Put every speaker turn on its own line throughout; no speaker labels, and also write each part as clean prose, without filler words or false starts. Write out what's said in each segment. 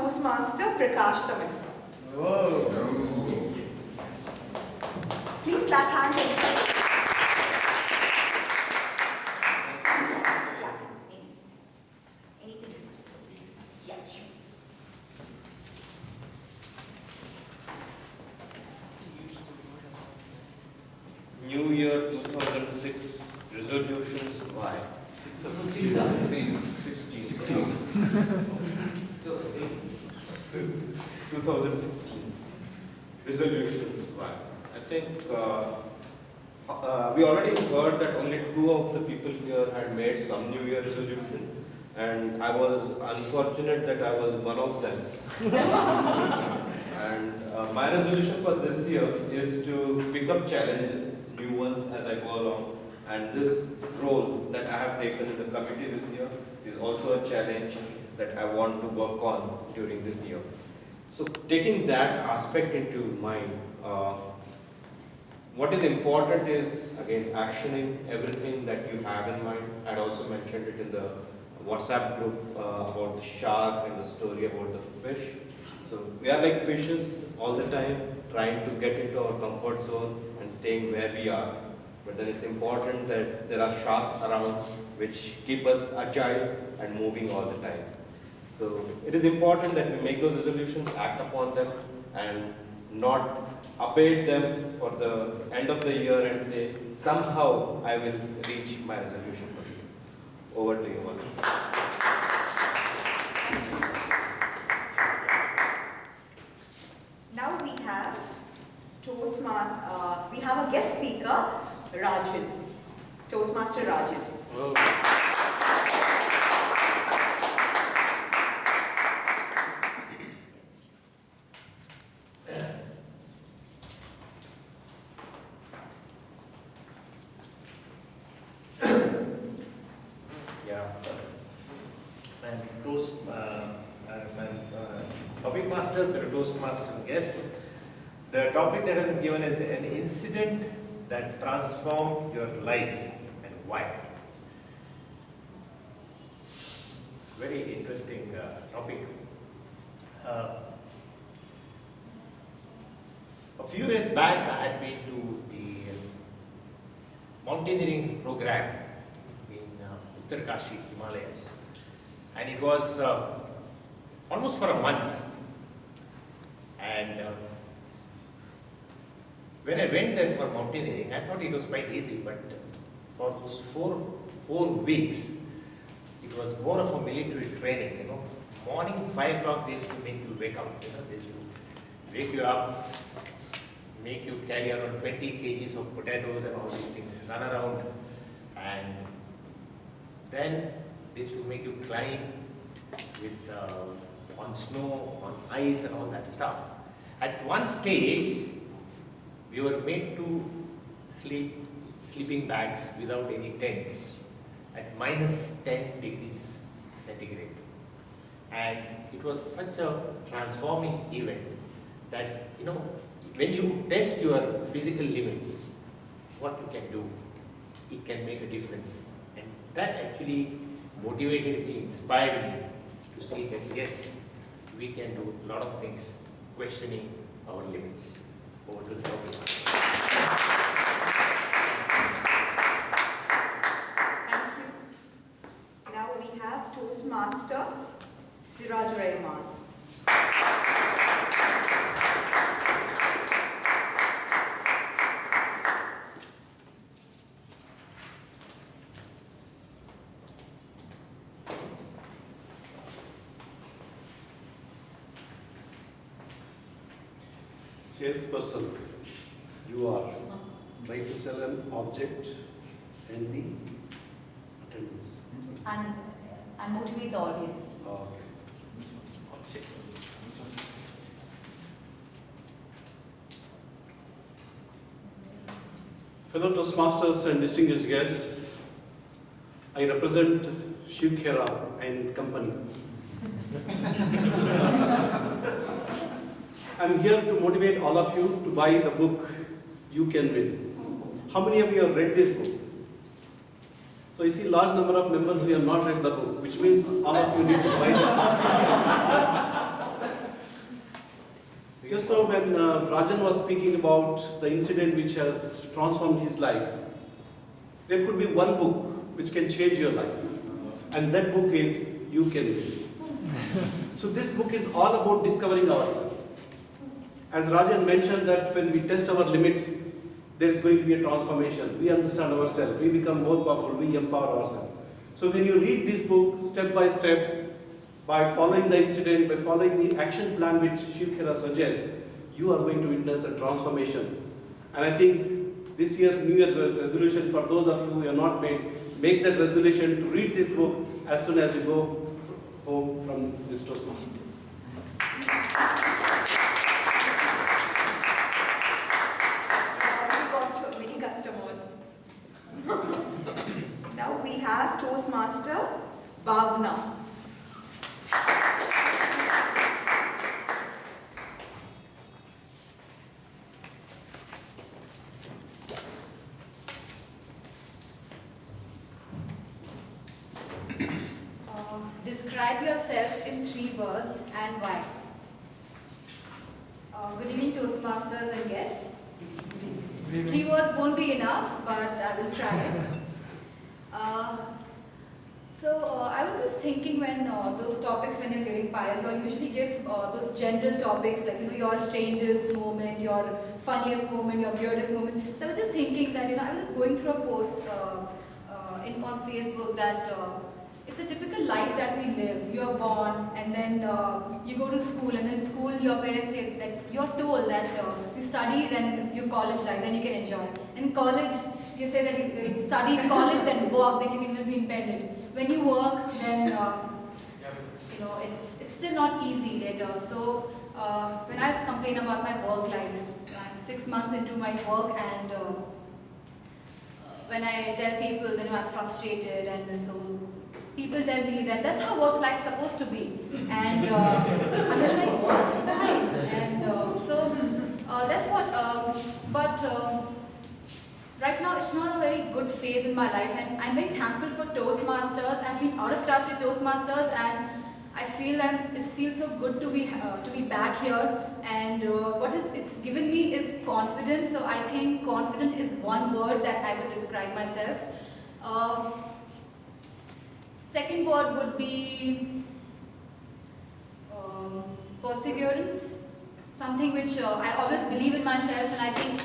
Toastmaster Prakash the member.
Whoa.
Please clap hands. Anything is fine. Yeah, sure.
New Year 2006 resolutions. Why? 16. 2016 resolutions. Why? I think we already heard that only 2 of the people here had made some New Year resolution, and I was unfortunate that I was one of them. And my resolution for this year is to pick up challenges, new ones as I go along. And this role that I have taken in the committee this year is also a challenge that I want to work on during this year. So taking that aspect into mind, what is important is, again, actioning everything that you have in mind. I had also mentioned it in the WhatsApp group about the shark and the story about the fish. So we are like fishes all the time, trying to get into our comfort zone and staying where we are. But then it's important that there are sharks around which keep us agile and moving all the time. So it is important that we make those resolutions, act upon them, and not abate them for the end of the year and say, somehow I will reach my resolution for the year. Over to you, Master.
Now we have Toastmaster, we have a guest speaker, Rajan. Toastmaster Rajan.
Oh.
Topic master for a Toastmaster guest. The topic that has been given is an incident that transformed your life and why. Very interesting topic. A few years back, I had been to the mountaineering program in Uttarakhand, Himalayas, and it was almost for a month. And when I went there for mountaineering, I thought it was quite easy, but for those four weeks, it was more of a military training, Morning 5 o'clock, they used to make you wake up, They used to wake you up, make you carry around 20 kgs of potatoes and all these things, run around, and then they used to make you climb with on snow, on ice and all that stuff. At one stage, we were made to sleep sleeping bags without any tents at minus 10 degrees centigrade. And it was such a transforming event that, when you test your physical limits, what you can do, it can make a difference. And that actually motivated me, inspired me to see that yes, we can do a lot of things, questioning our limits. Over to the topic.
Thank you. Now we have Toastmaster Siraj Rahman.
Salesperson, you are trying to sell an object and the attendance.
And motivate the audience.
Okay.
Object.
Fellow Toastmasters and distinguished guests, I represent Shiv Khera and company. I'm here to motivate all of you to buy the book, You Can Win. How many of you have read this book? So you see large number of members who have not read the book, which means all of you need to buy it. just now when Rajan was speaking about the incident which has transformed his life, there could be one book which can change your life. And that book is You Can Win. So this book is all about discovering ourselves. As Rajan mentioned that when we test our limits, there is going to be a transformation. We understand ourselves, we become more powerful, we empower ourselves. So when you read this book step by step, by following the incident, by following the action plan which Shiv Khera suggests, you are going to witness a transformation. And I think this year's New Year's resolution, for those of you who have not made, make that resolution to read this book as soon as you go home from this Toastmaster.
We got many customers. Now we have Toastmaster Bhavna.
Describe yourself in 3 words and why. Good evening, Toastmasters and guests. 3 words won't be enough, but I will try. I was just thinking when those topics, when you're giving PIL, you usually give those general topics like your strangest moment, your funniest moment, your weirdest moment. So I was just thinking that I was just going through a post on Facebook that it's a typical life that we live. You're born and then you go to school, and in school your parents say that you're told that you study, then your college life, then you can enjoy. In college, you say that you study in college, then work, then you can be independent. When you work, then it's still not easy later. So when I complain about my work life, I'm 6 months into my work, and when I tell people, then I'm frustrated, and so people tell me that that's how work life's supposed to be, and I'm just like, what? Why? And that's what. Right now, it's not a very good phase in my life, and I'm very thankful for Toastmasters. I've been out of touch with Toastmasters, and I feel that it feels so good to be back here. And what it's given me is confidence. So I think confident is one word that I would describe myself. Second word would be perseverance. Something which I always believe in myself, and I think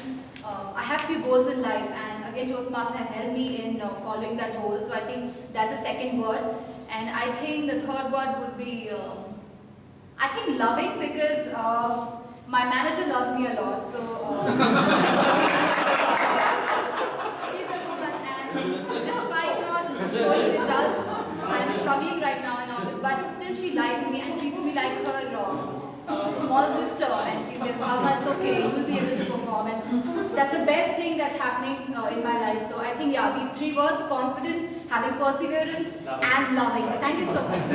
I have few goals in life, and again Toastmaster has helped me in following that goal. So I think that's the second word. And I think the third word would be, I think loving, because my manager loves me a lot. So she's a woman, and despite not showing results, I'm struggling right now in office, but still she likes me and treats me like her small sister, and she says, Bhavna, it's okay, you will be able to perform. And that's the best thing that's happening in my life. So I think, yeah, these 3 words, confident, having perseverance, and loving. Thank you so much.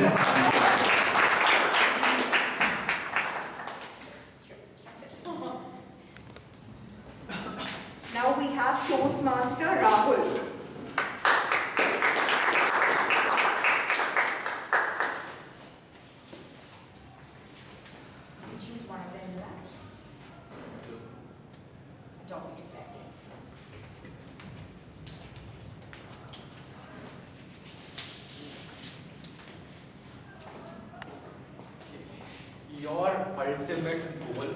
Now we have Toastmaster Rahul. Choose one of them, right? Don't be sad, yes.
Your ultimate goal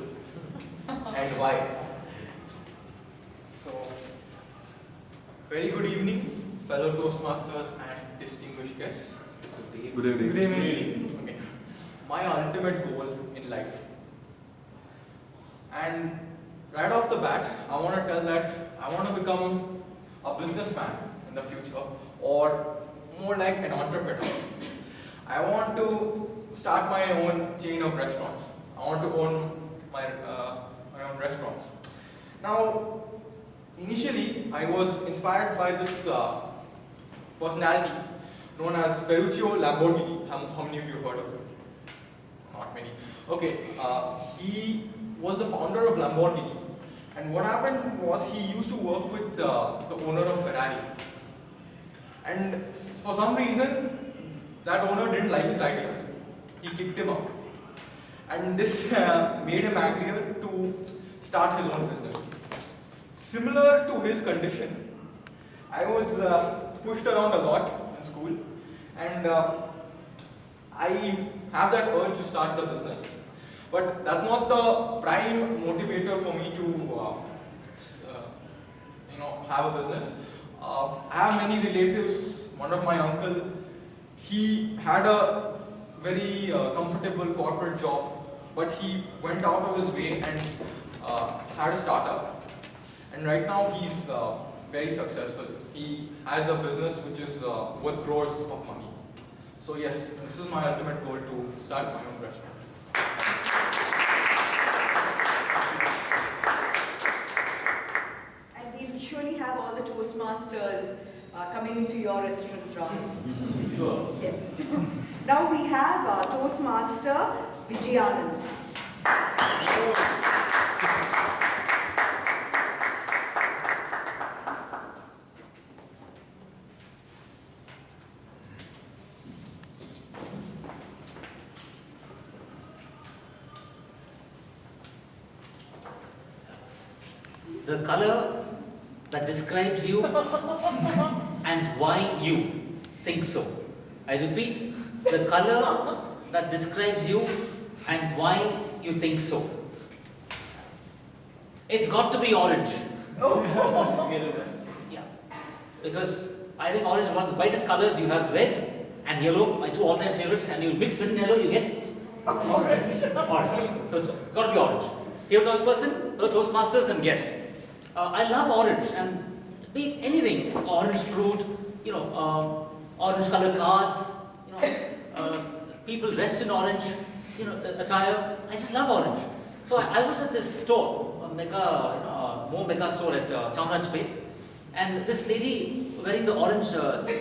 and why. So, very good evening, fellow Toastmasters and distinguished guests.
Good evening.
Good evening. Okay. My ultimate goal in life. And right off the bat, I want to tell that I want to become a businessman in the future, or more like an entrepreneur. I want to start my own chain of restaurants. I want to own my own restaurants. Now, initially, I was inspired by this personality known as Ferruccio Lamborghini. How many of you heard of him? Not many. Okay, he was the founder of Lamborghini. And what happened was he used to work with the owner of Ferrari. And for some reason, that owner didn't like his ideas. He kicked him out. and this made him angrier to start his own business. Similar to his condition, I was pushed around a lot in school, and I have that urge to start the business. But that's not the prime motivator for me to have a business. I have many relatives. One of my uncle, he had a very comfortable corporate job, but he went out of his way and had a startup. And right now he's very successful. He has a business which is worth crores of money. So yes, this is my ultimate goal, to start my own restaurant.
We'll surely have all the Toastmasters coming into your restaurants, Rahul.
Sure.
Yes. Now we have Toastmaster Vijayanand.
The color that describes you and why you think so. I repeat, the color that describes you and why you think so. It's got to be orange. Yeah. Because I think orange is one of the brightest colors. You have red and yellow, my two all-time favorites, and you mix red and yellow, you get orange. So it's got to be orange. Favorite person, fellow Toastmasters, and guests. I love orange, and be it anything, orange fruit, orange colored cars, people dressed in orange, attire. I just love orange. So I was at this store, a mega store at Chamarajpet, and this lady wearing the orange sari.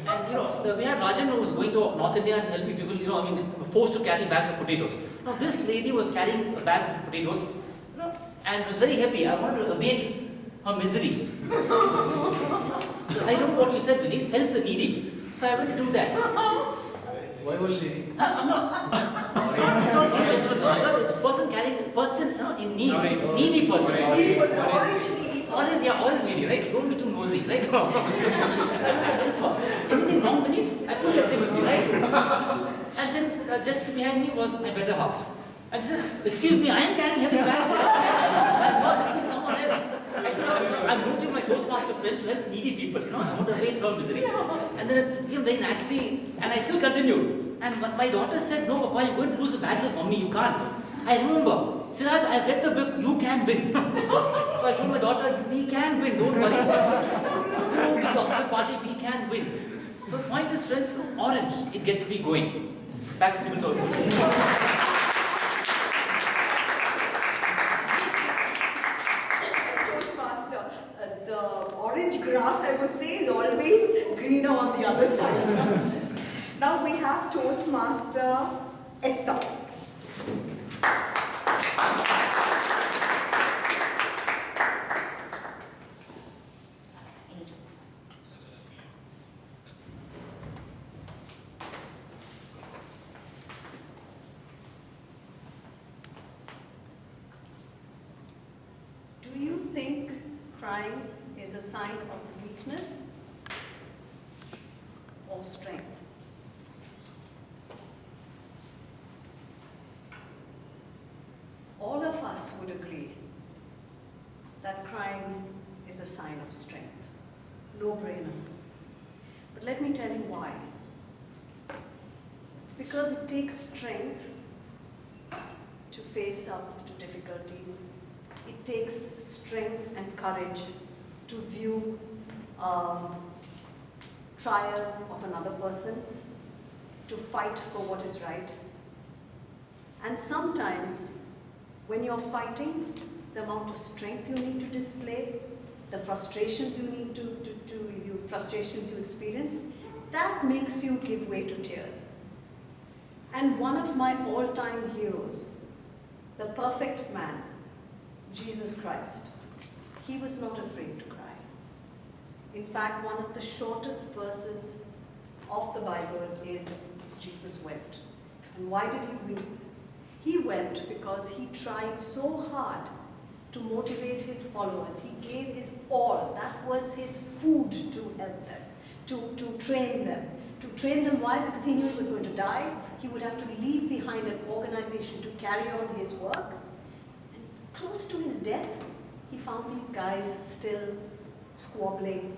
And we had Rajan who was going to North India and helping people, forced to carry bags of potatoes. Now this lady was carrying a bag of potatoes, and was very happy. I wanted to abate her misery. I know what you said, Vineet, help the needy. So I went to do that.
Why only?
It's not it's person in need, needy person.
Needy person, orange needy.
Orange needy, right? Don't be too nosy, right? So I went to help her. Anything wrong, Vineet? I feel activity, right? And then just behind me was my better half. And she said, excuse me, I am carrying heavy bags. I'm not helping someone else. I said, I'm moving my Toastmaster friends to help needy people. I want to abate her misery. And then it became very nasty, and I still continued. And my daughter said, no, Papa, you're going to lose a battle with mommy, you can't. I remember, Siraj, I've read the book, you can win. So I told my daughter, we can win, don't worry. Go to the opposite party, we can win. So the point is, friends, orange, it gets me going. Back to the
Orange grass, I would say, is always greener on the other side. Now we have Toastmaster Esther. Do you think crying is a sign of weakness or strength? All of us would agree that crying is a sign of strength. No-brainer. But let me tell you why. It's because it takes strength to face up to difficulties. It takes strength and courage to view trials of another person, to fight for what is right. And sometimes, when you're fighting, the amount of strength you need to display, the frustrations frustrations you experience, that makes you give way to tears. And one of my all-time heroes, the perfect man, Jesus Christ, he was not afraid to cry. In fact, one of the shortest verses of the Bible is Jesus wept. And why did he weep? He wept because he tried so hard to motivate his followers. He gave his all. That was his food to help them, to train them. To train them, why? Because he knew he was going to die. He would have to leave behind an organization to carry on his work. And close to his death, he found these guys still squabbling,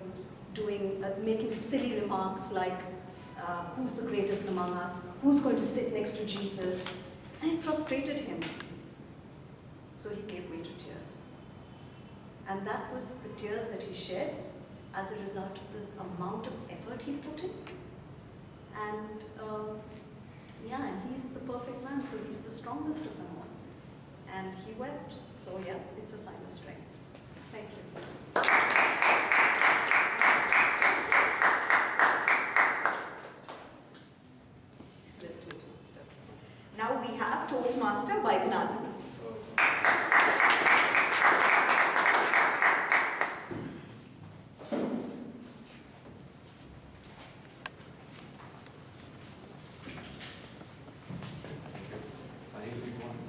making silly remarks like, who's the greatest among us? Who's going to sit next to Jesus? And it frustrated him. So he gave way to tears. And that was the tears that he shed as a result of the amount of effort he put in. And and he's the perfect man, so he's the strongest of them all. And he wept. So yeah, it's a sign of strength. Thank you.
Excellent Toastmaster. Now we have Toastmaster Vaidyanathan.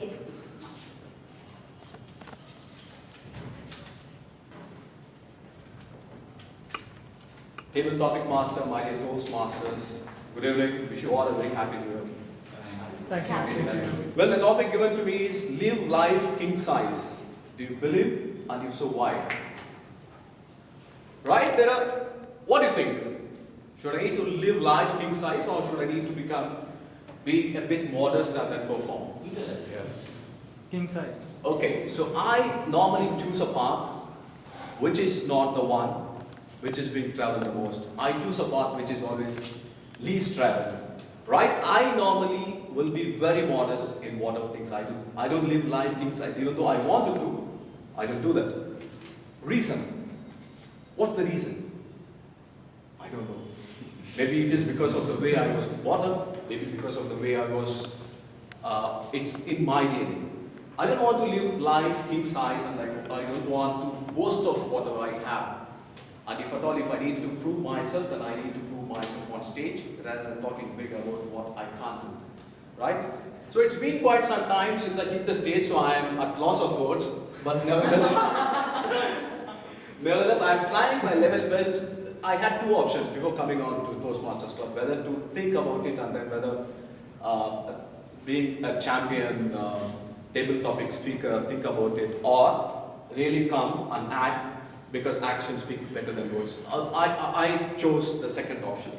Yes.
Table topic master, my dear Toastmasters, good evening. Wish you all a very happy new year.
Thank you.
Well, the topic given to me is live life king size. Do you believe? And if so, why? Right? What do you think? Should I need to live life king size, or should I need to be a bit modest and then perform?
Yes. King size.
Okay, so I normally choose a path which is not the one which is being traveled the most. I choose a path which is always least traveled. Right? I normally will be very modest in whatever things I do. I don't live life king size, even though I wanted to. I don't do that. Reason. What's the reason? I don't know. Maybe it is because of the way I was brought up. Maybe because of the way I was. It's in my DNA. I don't want to live life king size, and I don't want to boast of whatever I have. And if at all, if I need to prove myself, then I need to prove myself on stage rather than talking big about what I can't do. Right? So it's been quite some time since I hit the stage, so I am at loss of words. But nevertheless, I am trying my level best. I had two options before coming on to Toastmasters Club, whether to think about it and then whether being a champion table topic speaker, think about it, or really come and act, because actions speak better than words. I chose the second option.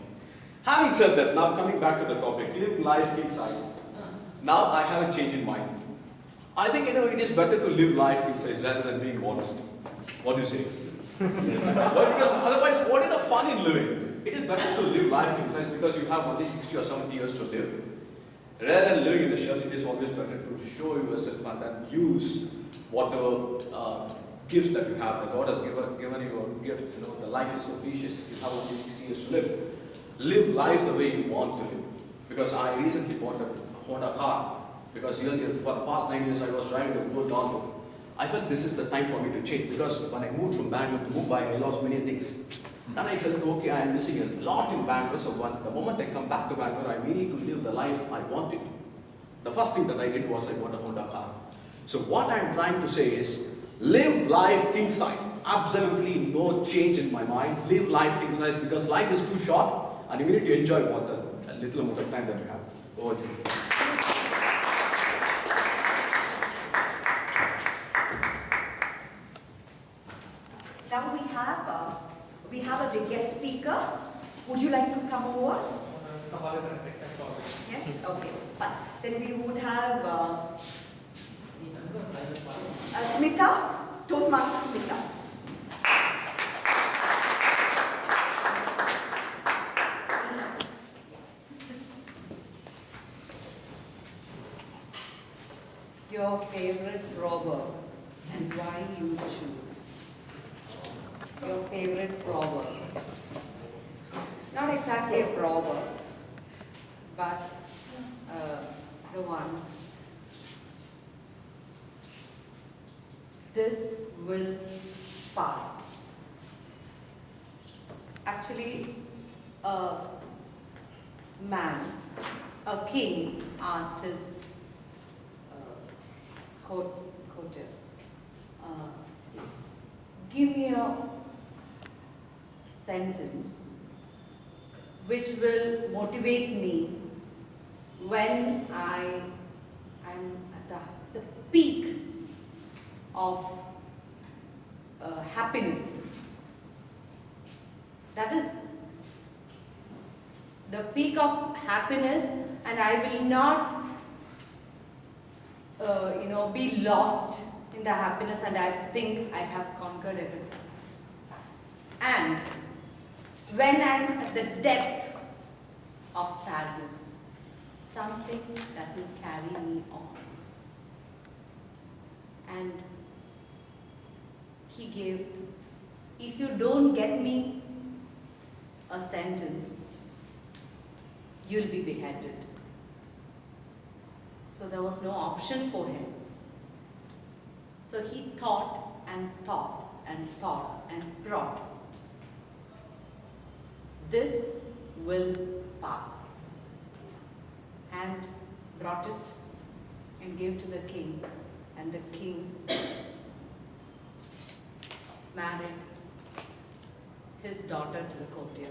Having said that, now coming back to the topic, live life king size. Now I have a change in mind. I think it is better to live life king size rather than being honest. What do you say? Well, because otherwise, what is the fun in living? It is better to live life king size because you have only 60 or 70 years to live. Rather than living in the shell, it is always better to show yourself and then use whatever gifts that you have. That God has given you a gift. The life is so precious. You have only 60 years to live. Live life the way you want to live. Because I recently bought a Honda car. Because earlier, for the past 9 years, I was driving a old Auto. I felt this is the time for me to change. Because when I moved from Bangalore to Mumbai, I lost many things. Then I felt, okay, I am missing a lot in Bangalore. So the moment I come back to Bangalore, I need to live the life I wanted. The first thing that I did was I bought a Honda car. So what I am trying to say is, live life king size. Absolutely no change in my mind. Live life king size because life is too short and you need to enjoy a little amount of time that you have. Over to you.
Now we have a guest speaker. Would you like to come over? Yes? Okay, fine. Then we would have Smita, Toastmaster Smita.
Your favorite proverb and why you choose. Your favorite proverb. Not exactly a proverb, but the one. This will pass. Actually, a man, a king, asked his quote it. Give me a sentence which will motivate me when I am at the peak of happiness. That is the peak of happiness, and I will not be lost in the happiness, and I think I have conquered everything. And when I'm at the depth of sadness, something that will carry me on. And he gave, if you don't get me a sentence, you'll be beheaded. So there was no option for him. So he thought and thought and thought and thought. This will pass. And brought it and gave to the king, and the king married his daughter to the courtier.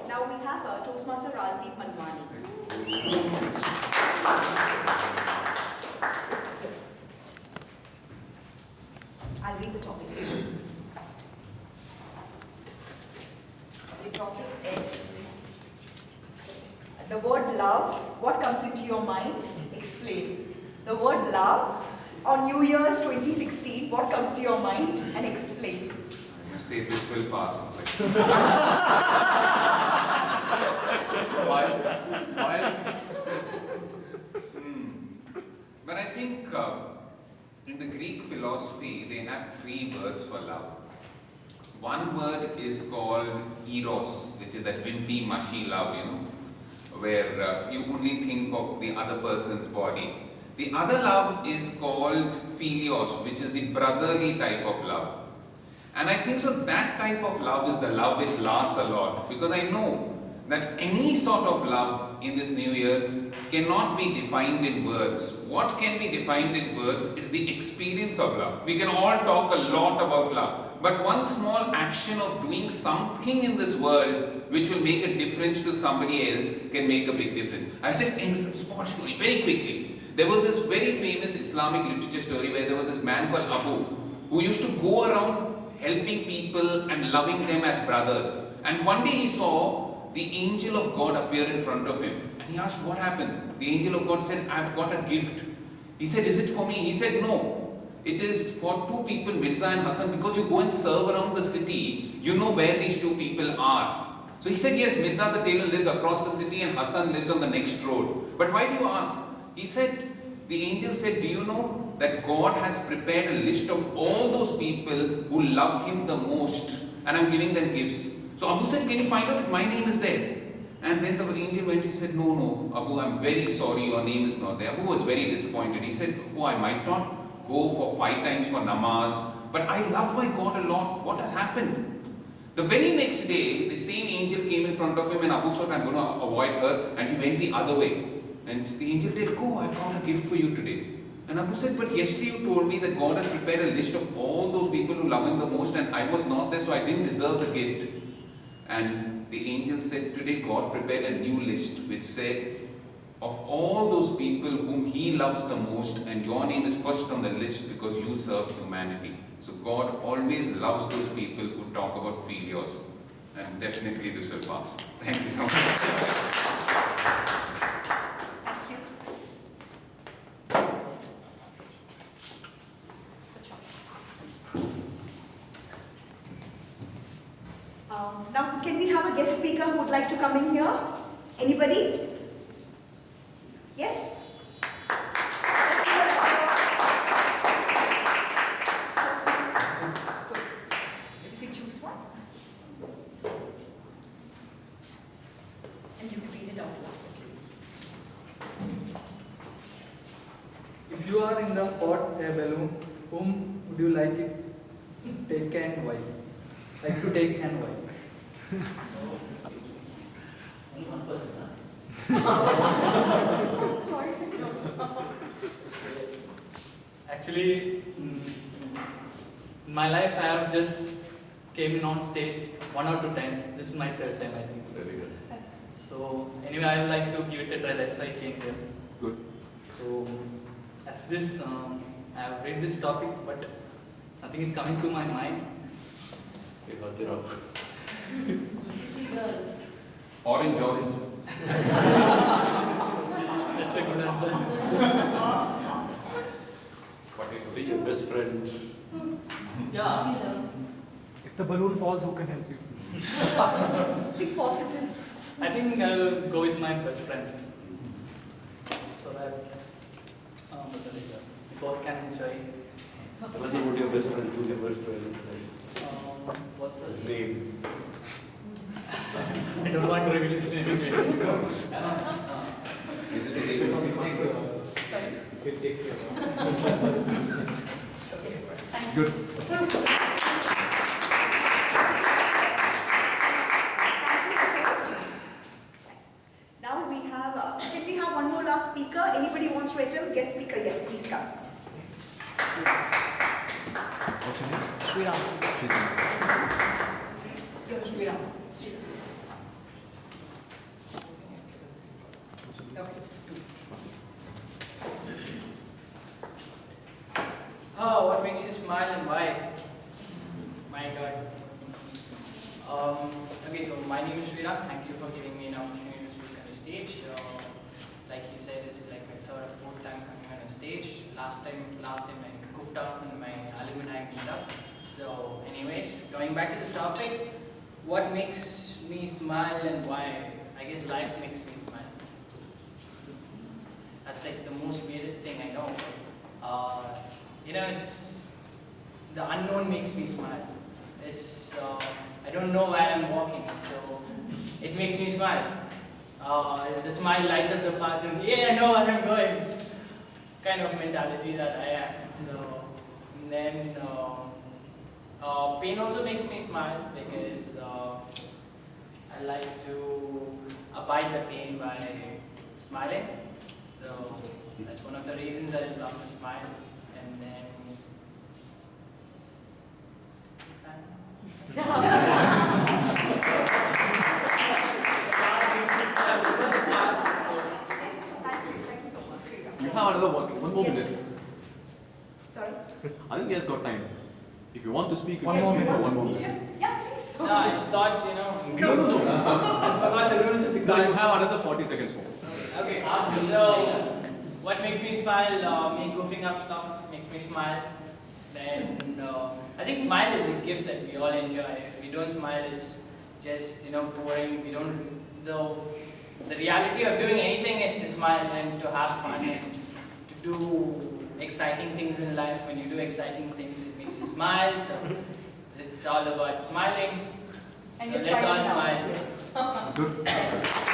Now we have Toastmaster Rajdeep Manwani. I'll read the topic. The topic is the word love. What comes into your mind? Explain. The word love on New Year's 2016. What comes to your mind? And explain.
I must say this will pass. But I think in the Greek philosophy, they have three words for love. One word is called eros, which is that wimpy, mushy love, where you only think of the other person's body. The other love is called philios, which is the brotherly type of love. And I think so that type of love is the love which lasts a lot, because I know that any sort of love in this new year cannot be defined in words. What can be defined in words is the experience of love. We can all talk a lot about love, but one small action of doing something in this world which will make a difference to somebody else can make a big difference. I'll just end with a small story very quickly. There was this very famous Islamic literature story where there was this man called Abu who used to go around helping people and loving them as brothers. And one day he saw the angel of God appear in front of him. And he asked, what happened? The angel of God said, I've got a gift. He said, is it for me? He said, no. It is for two people, Mirza and Hassan, because you go and serve around the city, you know where these two people are. So he said, yes, Mirza the tailor lives across the city and Hassan lives on the next road. But why do you ask? He said, the angel said, do you know that God has prepared a list of all those people who love him the most, and I'm giving them gifts. So Abu said, can you find out if my name is there? And when the angel went, he said, no, Abu, I'm very sorry, your name is not there. Abu was very disappointed. He said, oh, I might not go for 5 times for namaz, but I love my God a lot. What has happened? The very next day, the same angel came in front of him, and Abu thought, I'm going to avoid her, and he went the other way. And the angel said, go, I've got a gift for you today. And Abu said, but yesterday you told me that God has prepared a list of all those people who love him the most, and I was not there, so I didn't deserve the gift. And the angel said, today God prepared a new list which said, of all those people whom he loves the most, and your name is first on the list because you served humanity. So God always loves those people who talk about philios. And definitely this will pass. Thank you so much.
Now, can we have a guest speaker who would like to come in here? Anybody? Yes? You can choose one. And you can read it out loud.
If you are in the hot air balloon, whom would you like it take and why? Like to take and why?
Only one person, huh?
Choice is yours.
Actually, in my life I have just came in on stage 1 or 2 times. This is my 3rd time, I think.
Very good.
So anyway, I would like to give it a try. That's why I came here.
Good.
So after this, I have read this topic, but nothing is coming to my mind.
Say Vajra.
Orange, orange.
That's a good answer.
What do you
See your best friend.
Yeah.
If the balloon falls, who can help you?
Think positive.
I think I'll go with my best friend. So that we both can enjoy.
Tell us about your best friend. Who's your best friend?
What's
His
his
name.
I don't want to reveal his name.
Is it safe?
Good.
Now we have, can we have one more last speaker? Anybody wants to attend? Guest speaker, yes, please come.
What's your name? Sriram.
You're Sriram. Okay.
Oh, what makes you smile and why? My God. Okay, so my name is Sriram. Thank you for giving me an opportunity to speak on the stage. Like you said, it's like my 3rd or 4th time coming on a stage. Last time I goofed up in my alumni meetup. So, anyways, going back to the topic, what makes me smile and why? I guess life makes me smile. That's like the most weirdest thing I know. It's the unknown makes me smile. It's I don't know where I'm walking, so it makes me smile. The smile lights up the path, and yeah, I know where I'm going. Kind of mentality that I am. So and then pain also makes me smile because I like to abide the pain by smiling. So that's one of the reasons I love to smile. And then
Yes, thank you so much, Sriram.
You have another one more
Yes.
minute.
Sorry?
I think he has got time. If you want to speak, you
One
can
more
speak for
minute.
one more minute.
Yeah, please.
no, I thought,
No.
I forgot the rules of the
No,
cards.
you have another 40 seconds more.
Okay, so what makes me smile? Me goofing up stuff makes me smile. Then I think smile is a gift that we all enjoy. If we don't smile, it's just boring. We don't. The reality of doing anything is to smile and to have fun and to do exciting things in life. When you do exciting things, it makes you smile. So it's all about smiling.
And
So
you're
let's all
smiling now.
smile.
Yes.
Good.